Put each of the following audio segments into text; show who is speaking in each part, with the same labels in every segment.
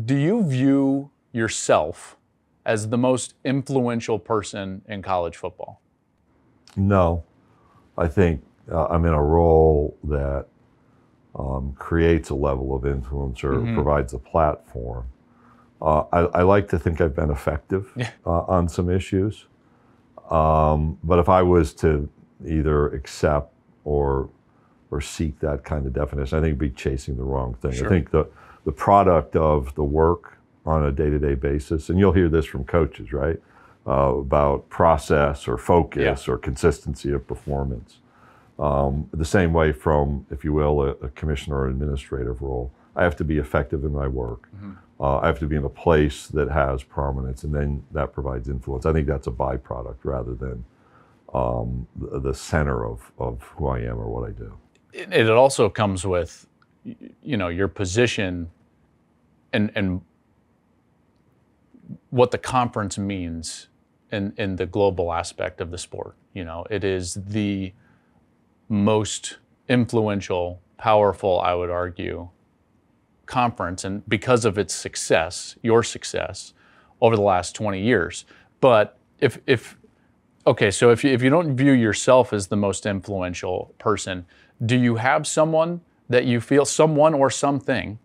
Speaker 1: Do you view yourself as the most influential person in college football?
Speaker 2: No, I think I'm in a role that creates a level of influence or provides a platform. I like to think I've been effective on some issues, but if I was to either accept or seek that kind of definition, I think it'd be chasing the wrong thing.
Speaker 1: Sure.
Speaker 2: I think the product of the work on a day-to-day basis, and you'll hear this from coaches, right? About process or focus or consistency of performance. The same way from, if you will, a commissioner or administrative role. I have to be effective in my work. I have to be in a place that has prominence, and then that provides influence. I think that's a byproduct rather than the center of who I am or what I do.
Speaker 1: It also comes with, your position and what the conference means in the global aspect of the sport. It is the most influential, powerful, I would argue, conference, and because of its success, your success over the last 20 years. But if you don't view yourself as the most influential person, do you have someone that you feel, someone or something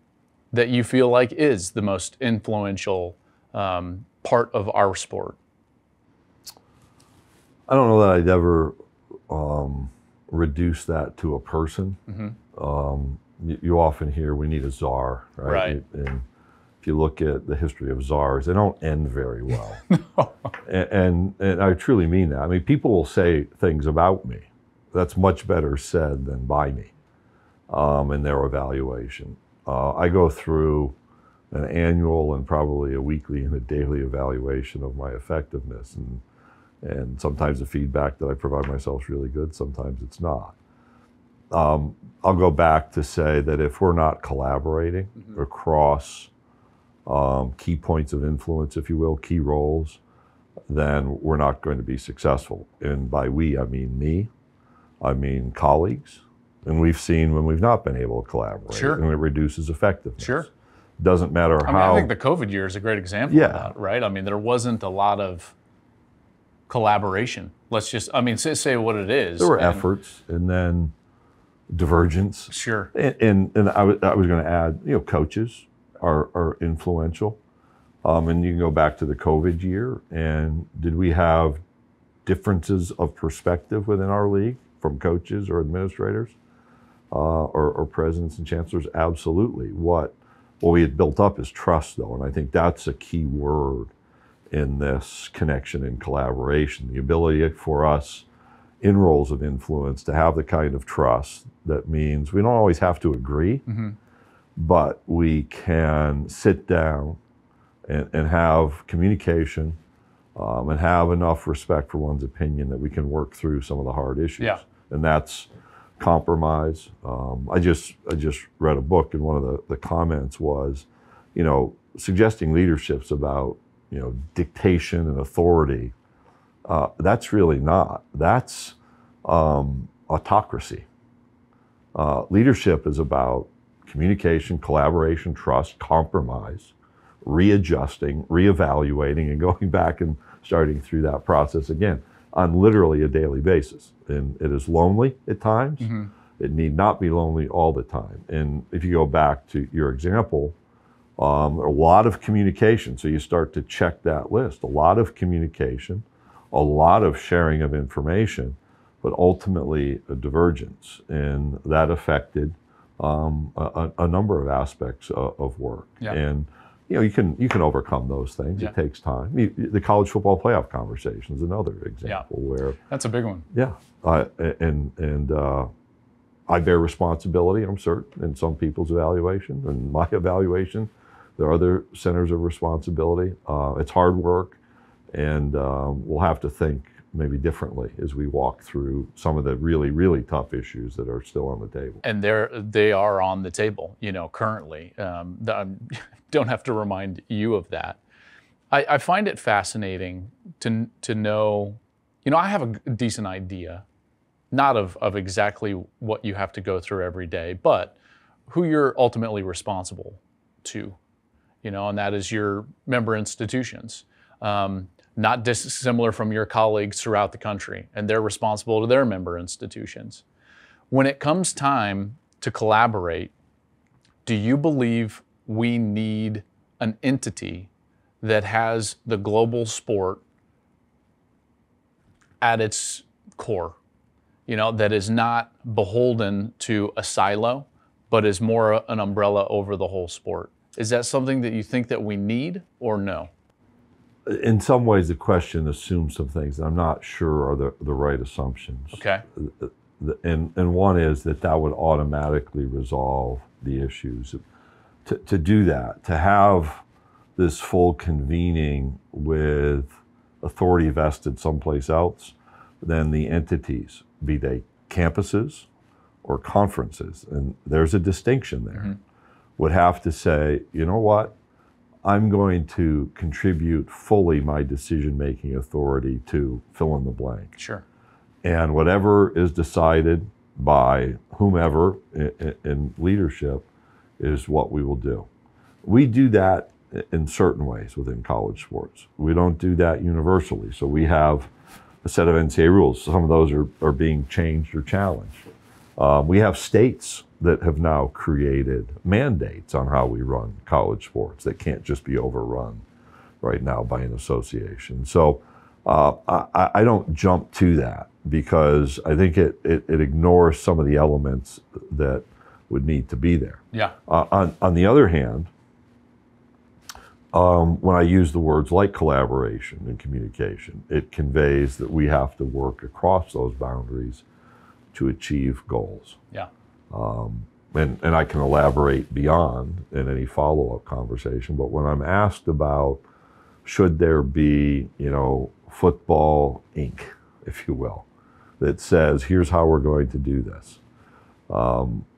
Speaker 1: that you feel like is the most influential part of our sport?
Speaker 2: I don't know that I'd ever reduce that to a person. You often hear we need a czar, right? And if you look at the history of czars, they don't end very well. and I truly mean that. I mean, people will say things about me that's much better said than by me in their evaluation. I go through an annual and probably a weekly and a daily evaluation of my effectiveness, and sometimes the feedback that I provide myself is really good, sometimes it's not. I'll go back to say that if we're not collaborating across key points of influence, if you will, key roles, then we're not going to be successful. And by we, I mean me, I mean colleagues. And we've seen when we've not been able to collaborate, and it reduces effectiveness. Doesn't matter how.
Speaker 1: I think the COVID year is a great example of that, right? I mean, there wasn't a lot of collaboration. Let's just, say what it is.
Speaker 2: There were efforts, and then divergence. And I was going to add, coaches are influential. And you can go back to the COVID year, and did we have differences of perspective within our league from coaches or administrators or presidents and chancellors? Absolutely. What we had built up is trust, though, and I think that's a key word in this connection and collaboration. The ability for us in roles of influence to have the kind of trust that means we don't always have to agree, but we can sit down and have communication and have enough respect for one's opinion that we can work through some of the hard issues. And that's compromise. I just read a book, and one of the comments was, suggesting leadership's about, dictation and authority. That's really not. That's autocracy. Leadership is about communication, collaboration, trust, compromise, readjusting, reevaluating, and going back and starting through that process again on literally a daily basis. And it is lonely at times. It need not be lonely all the time. And if you go back to your example, a lot of communication. So you start to check that list. A lot of communication, a lot of sharing of information, but ultimately a divergence. And that affected a number of aspects of work. And you can overcome those things. It takes time. The college football playoff conversation is another example where
Speaker 1: that's a big one.
Speaker 2: I bear responsibility, I'm certain, in some people's evaluation. And my evaluation, there are other centers of responsibility. It's hard work, and we'll have to think maybe differently as we walk through some of the really, really tough issues that are still on the table.
Speaker 1: And they are on the table, currently. I don't have to remind you of that. I find it fascinating to know, I have a decent idea, not of exactly what you have to go through every day, but who you're ultimately responsible to. and that is your member institutions. Not dissimilar from your colleagues throughout the country, and they're responsible to their member institutions. When it comes time to collaborate, do you believe we need an entity that has the global sport at its core, that is not beholden to a silo, but is more an umbrella over the whole sport? Is that something that you think that we need, or no?
Speaker 2: In some ways, the question assumes some things that I'm not sure are the right assumptions.
Speaker 1: Okay.
Speaker 2: And one is that would automatically resolve the issues. To do that, to have this full convening with authority vested someplace else, then the entities, be they campuses or conferences, and there's a distinction there, would have to say, you know what, I'm going to contribute fully my decision-making authority to fill in the blank.
Speaker 1: Sure.
Speaker 2: And whatever is decided by whomever in leadership is what we will do. We do that in certain ways within college sports. We don't do that universally. So we have a set of NCAA rules. Some of those are being changed or challenged. We have states that have now created mandates on how we run college sports that can't just be overrun right now by an association. So I don't jump to that because I think it ignores some of the elements that would need to be there.
Speaker 1: Yeah.
Speaker 2: On the other hand, when I use the words like collaboration and communication, it conveys that we have to work across those boundaries to achieve goals.
Speaker 1: Yeah.
Speaker 2: And I can elaborate beyond in any follow-up conversation, but when I'm asked about should there be, football Inc., if you will, that says, here's how we're going to do this.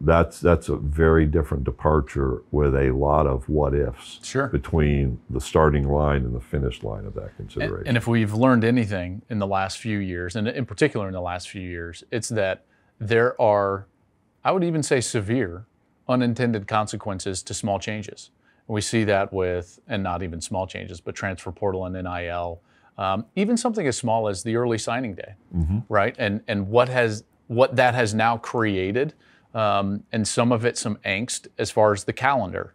Speaker 2: That's a very different departure with a lot of what ifs between the starting line and the finish line of that consideration.
Speaker 1: And if we've learned anything in the last few years, and in particular in the last few years, it's that there are, I would even say, severe unintended consequences to small changes. We see that with, and not even small changes, but transfer portal and NIL, even something as small as the early signing day, right? And what that has now created, and some of it some angst as far as the calendar.